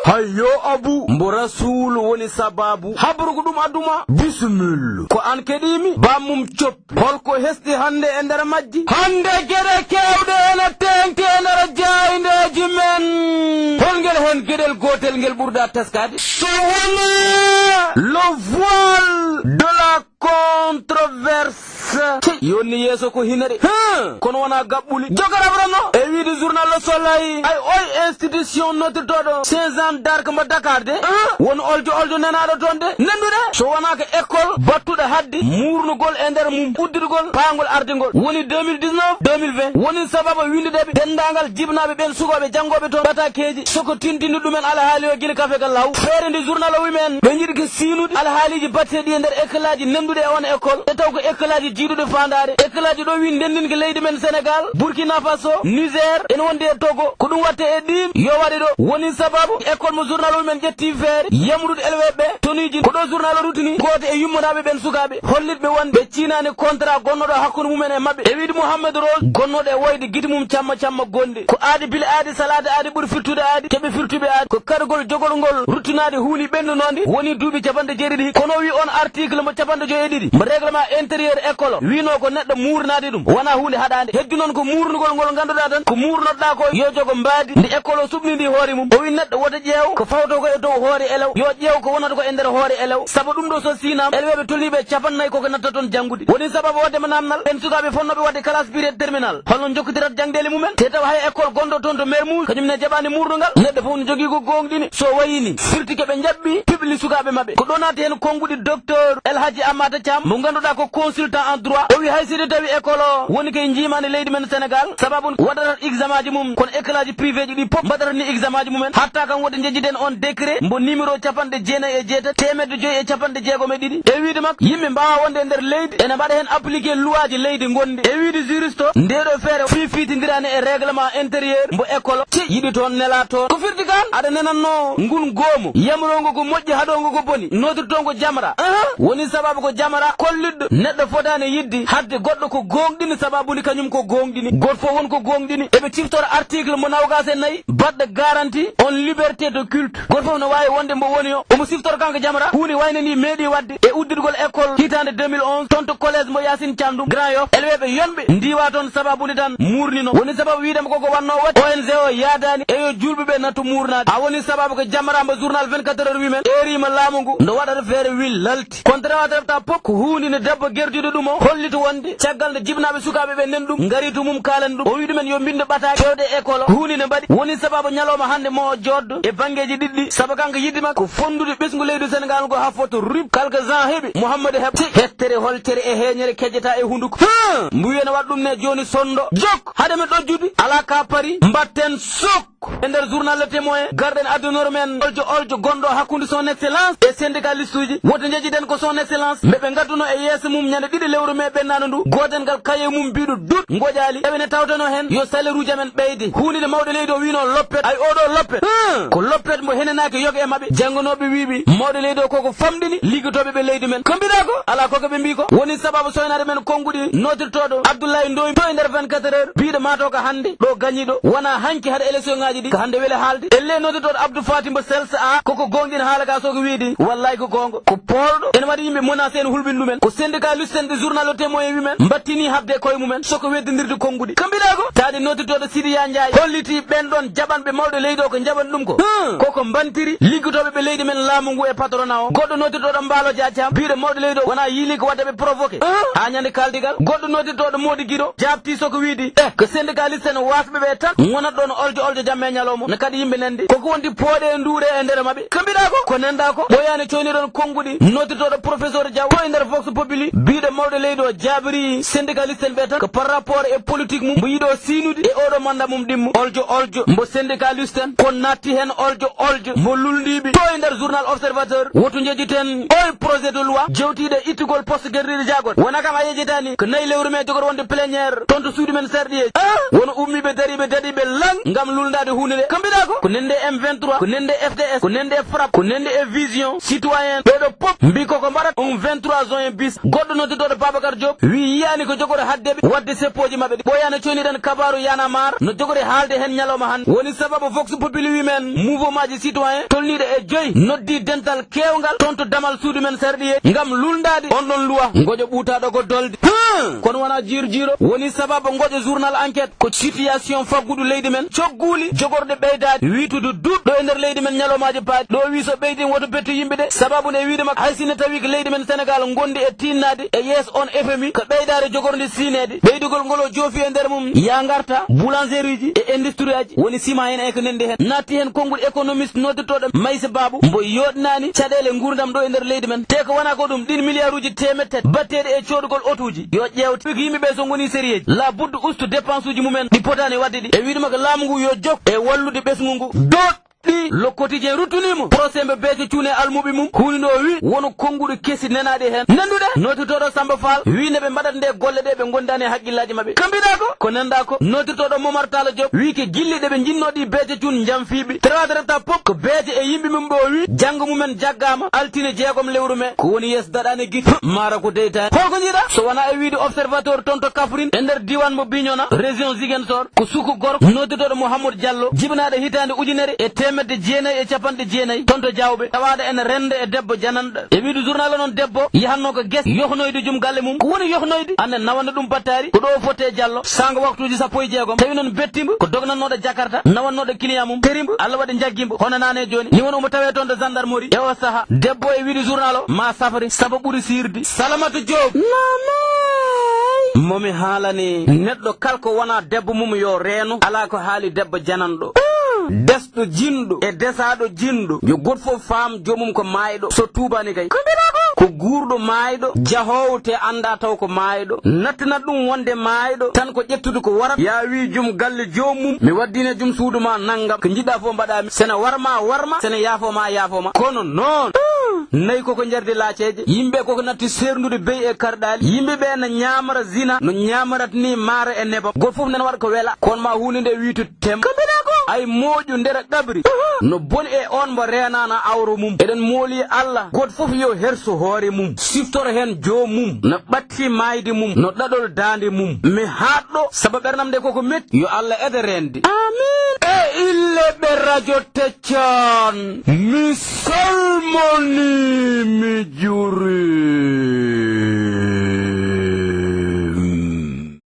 hayyo abu mbo rasul woni sababu habrugo ɗum aduma bismillah ko an keɗimi bammum coppi holko hesɗi hande e nder majji hande gueɗe kewɗe ene tengti e nder jaydeji men holngel hen gueɗel gotel ngel ɓurɗa teskade so woni le voile de la controverse yonni yeso ko hinere kono wona gaɓɓuli jogarabranno e wiide journal Le Soleil ay oy institution nottotoɗo 15 ans d'arc mbo Dakar de won oljo nenaɗo toon de nendude so wona ko école battuɗo hadde murnugol e nder mum uddirgol paangol ardingol woni 2019 2020 woni sababa windudeɓe dendagal jibnaɓe ɓen sugoɓe janggoɓe toon batakeji soko tintini ɗumen alhaali o guila kafe gal law feere ndi journal o wimen ɓe jiiɗi ko siinude alhaaliji batteɗi e nder école aji nendude e on école e taw ko école aji jiiɗude fandare école aji ɗo wi ndendinki leydi men Sénégal Burkina Faso Niger ene wonde e Togo ko ɗum watte e ɗin yo waɗe ɗo woni sababu école mo journal o men ƴetti feere yamudude elweɓe toniji ko ɗo journal o rutini goto e yummonaɓe ɓen sukaɓe hollitɓe wonde ɓe cinani contrat gonnoɗo hakkude mumen e mabɓe e wiide Mouhamadou Rose gonnoɗo e woyde guiti mum camma gonde ko aadi bile aadi salade aadi ɓuuri firtude aadi keɓe firtuɓe aadi ko kargol jogol ngol ruttinade huuli ɓendunode woni duuɓi 90 kono wi on article mo 52 mo règlement intérieur école wino ko neɗɗo murnade ɗum wona hunde haɗande heddi noon ko murnugol ngol ganduɗa tan ko murnoɗɗa ko yo jogo mbaadi ndi école o suɓnidi hoore mum o wi neɗɗo woto ƴeew ko fawto ko e dow hoore elew yo ƴeew ko wonata ko e nder hoore elew saabu ɗum ɗo so sinam elweɓe toliɓe 50 koko natta toon janggude woni sababu waddema namnal ɓen sukaɓe fonnoɓe wadde classe période terminal holno jokkotirat jangdele mumen te taw hay école gonɗo toon to Mermoz kañumne jaɓani murnugal neɗɗo fof ne jogui ko gonɗini so wayini firti keɓe jaɓɓi pibli sukaɓe mabɓe ko ɗo naati hen konguɗi docteur El Hadji Amata Thiam mo ganduɗa ko consultant en droit o wi hay sidi tawi école o woni koye jimani leydi men Sénégal sababu waɗatat examen ji mum kono école aji privé ji ɗi pop mbaɗata ni examen ji mumen hatta kam wodi jejjiden on décret mbo numéro 997 temedde 5 e wiide makko yimɓe mbawa wonde e nder leydi ene mbaɗa hen appliqué loi ji leydi gonɗi e wiide juriste o ndeɗo feere fifitindirani e règlement intérieur mbo école ci yiɗi toon nela toon ko firti kan aɗa nenanno ngun goomu yamurongo ko moƴƴi haɗongo ko boni nodirtongo jamra woni sababu ko jamra kolliɗɗo neɗɗo fotani yiddi hadde goɗɗo ko gonɗini sababuni kañum ko gonɗini goto fof won ko gonɗini eɓe ciftora article mo nawgas e nayyi baɗɗo garantie on liberté de culte goto fof no wawi wonde mbo woni o omo siftora kanko jamra huuni wayne ni meeɗi wadde e uddirgol école hitande 2011 toon to collège mo Yacine Thiandoum Grand Yoff elweɓe yonɓe ndiwa toon sababuni tan murnino woni sababu wiidema koko wanno waɗi ONG o yaadani e yo julɓeɓe nattu murnade a woni sababu ko jamra mbo journal 24 heures wimen erima laamu ngu ndo waɗata feere wil lalti contrat refta pop ko hunde ne debbo gerdiɗo ɗum o hollito wonde caggal nde jibnaɓe sukaɓe ɓe nen ɗum ngari to mum kalani ɗum o wi ɗumen yo mbinde ɓataki fewde école hunde ne mbaɗi woni sababu ñalawma hande mo joddo e banggueji ɗiɗɗi saabu kanko yiddima ko fondude ɓesgu leydi Sénégal ngo ha foto rib kalka Jean heeɓi Mouhamadou heɓti hettere holtere e heñere kejjeta e hunduko mbiyene waɗ ɗum ne joni sondo jok haade men ɗojjude ala ka pari mbatten sok e nder journal Le Témoin garɗen adunore men oljo gonɗo hakkude son excellence e syndicaliste uji woto jejjiden ko son excellence mbeɓe gadduno e yeeso mum ñande ɗiɗi lewru me ɓennano ndu goten ngal kaye mum mbiɗo dut goƴali eɓene tawtano hen yo salaire uji amen ɓeyde hunde mawɗo leydi o wino loppet ay oɗo loppet ko loppet mo henenaki yoga e mabɓe janggonoɓe wiɓe mawɗo leydi o koko famɗini liggotoɓe ɓe leydi men ko mbiɗa ko ala koko ɓe mbi ko woni sababu soynade men konguɗi notirtoɗo Abdoulaye Ndoye to e nder 24 heures biɗo mato ko hande ɗo gañiɗo wona hanki haɗa élection ngaji ɗi ko hande weele haalde elle notirtoɗo Abdou Fatimba Selse a koko gonɗin haala ka soko wiidi wallahi ko gonga ko polɗo ene waɗi yimɓe menacé en hulɓin ɗumen ko syndicaliste en de journal Le Témoin wimen battini habde koye mumen soko weddidirde konguɗi ko mbiɗa ko taade notirtoɗo Sidiya Ndiaye holliti ɓen ɗon jaɓanɓe mawɗo leydi o ko jaɓani ɗum ko koko mbantiri liggotoɓe ɓe leydi men laamu ngu e patronat o goɗɗo notirtoɗo Mbaalo Dia Thiam biɗo mawɗo leydi o wona yiili ko wadde ɓe provoqué ha ñande kaldigal goɗɗo notirtoɗo Mody Guido jabti soko wiidi ko syndicaliste en wasɓe ɓe tan gonat ɗon oljo jamme ñalawma ne kadi yimɓe nende koko wonti pooɗe e nduure e nder mabɓe ko mbiɗa ko nenda ko ɓoyani coyniɗon konguɗi notirtoɗo professeur Diaw to e nder Vox Populi biɗo mawɗo leydi o jabri syndicaliste en ɓe tan ko par rapport e politique mum mbo yiiɗo sinude e oɗo manda mum ɗimmo oljo mbo syndicaliste en ko natti hen oljo mo luldiɓe to e nder journal Observateur woto jejjiten oy projet de loi jewtiɗe ittugol poste guerrier jagol wona kam a yejjitani ko nayi lewru me jogoto wonde pléniére toon to suudu men serɗiyeji wono ummiɓe dariɓe daɗiɓe lang gam luldade hunde kambida ko nende M23 ko nende FDS ko nende FRAP ko nende Vision citoyen do pop mbiko ko mbarat 23 juin bis goddo no de Babacar Diop wi yani ko jogore haddebe wadde seppoji mabbe boyana coni dan kabaru yana mar no jogore haalde hen nyaloma han woni sababu vox populi wi men mouvement ji citoyen tolnide e joy noddi dental kewgal tonto damal suudu men sardiye ngam lundade on don luwa ngojo buutaado ko dolde kono wana jiro woni sababu ngojo journal enquête ko situation faggudu leydi men ciogguuli jogorde beydade wiitudu duddo e nder leydi men nyalomaji paadi do wi so beydin woto bettu yimbe de sababu ne wiide mak haysine tawi ko leydi men Sénégal gondi e tinnade e yes on FMI ko beydare jogorde sinede beydugol ngolo joofi e nder mum ya ngarta boulangerie ji e industrie aji woni sima hen e ko nende hen natti hen konngol économiste noddotoɗo Maysa Babou mbo yodnani caɗele gurdam ɗo e nder leydi men te ko wana ko ɗum ɗin milliard uji temettati batteɗe e coɗugol otuji yo ƴewte yimɓeɓe so goni sérieji la buddu ustu dépense uji mumen ɗi potani wadde ɗi e wiiduma ko laamu ngu yo jok e wallude ɓesgu ngu doot ɗi le quotidien rutunimo procès mbe beete cuune almuɓe mum hunino wi wono konguɗo kesi nenaɗe hen nanduɗe notirtoɗo Samba Fall wi ne ɓe mbaɗat nde golle ɗe ɓe gondani e haqqillaji mabɓe kambiɗa ko nanda ko notirtoɗo Momar Talla Diop wi ke gilliɗe ɓe jinnoɗi beete cuune jamfiɓe tradarata pop ko beete e yimɓe mum ɓe o wi janggo mumen jaggama altine jeegom lewru me ko woni yes daɗani gui mara ko deytani holko jiiɗa so wona e wiide observateur toon to Kaffrine e nder diwan mo Bignona région Ziguinchor ko suku gorko notirtoɗo Mouhamadou Diallo jibinaɗe hitande ujunere e temedde jeenayi e capanɗe jeenayi tonto jawɓe tawaɗo ene rende e debbo jananɗo e wiide journal noon debbo yahanno ko gues yohnoyde joom galle mum ko woni yohnoyde anne nawande ɗum battari ko ɗo fotte diallo sango waktuji 16 tawi noon bettimbo ko dognannoɗo jakarta nawannoɗo client mum terimbo Allah waɗi jaggimbo hono nane joni ni won omo tawe toon de gendarmerie e o saaha debbo e wiide journal o ma safari saba ɓuuri sirde Salamata Diop momi haalani neɗɗo kalko wona debbo mum yo reeno ala ko haali debbo jananɗo desɗo jinɗo e desaɗo jinɗo yo goto fof faam jomum ko mayɗo so tubani kay ko guurɗo mayɗo jahowo te anda taw ko mayɗo nattanat ɗum wonde mayɗo tan ko ƴettude ko warat ya wi joom galle jomum mi waddine joom suudu ma naggam ko jiɗɗa fof mbaɗami sene warma sene yaafoma kono noon nayi koko jardi laaceje yimɓe koko natti sernude bey e karɗali yimɓeɓe no ñamara zina no ñamarat ni maara e nebam goto fof nana waɗa ko weela kono ma hunde nde wiitu tem ay moƴu nder ɗaɓri no boni e on mo renana awro mum eɗen mooli Allah goto fof yo herso hoore mum siftoro hen jomum no ɓatti mayde mum no ɗaɗol dande mum mi haɗɗo saabu ɓernam nde koko metti yo Allah ede rende amin e ille ɓe radio Teccan mi salmoni mi juri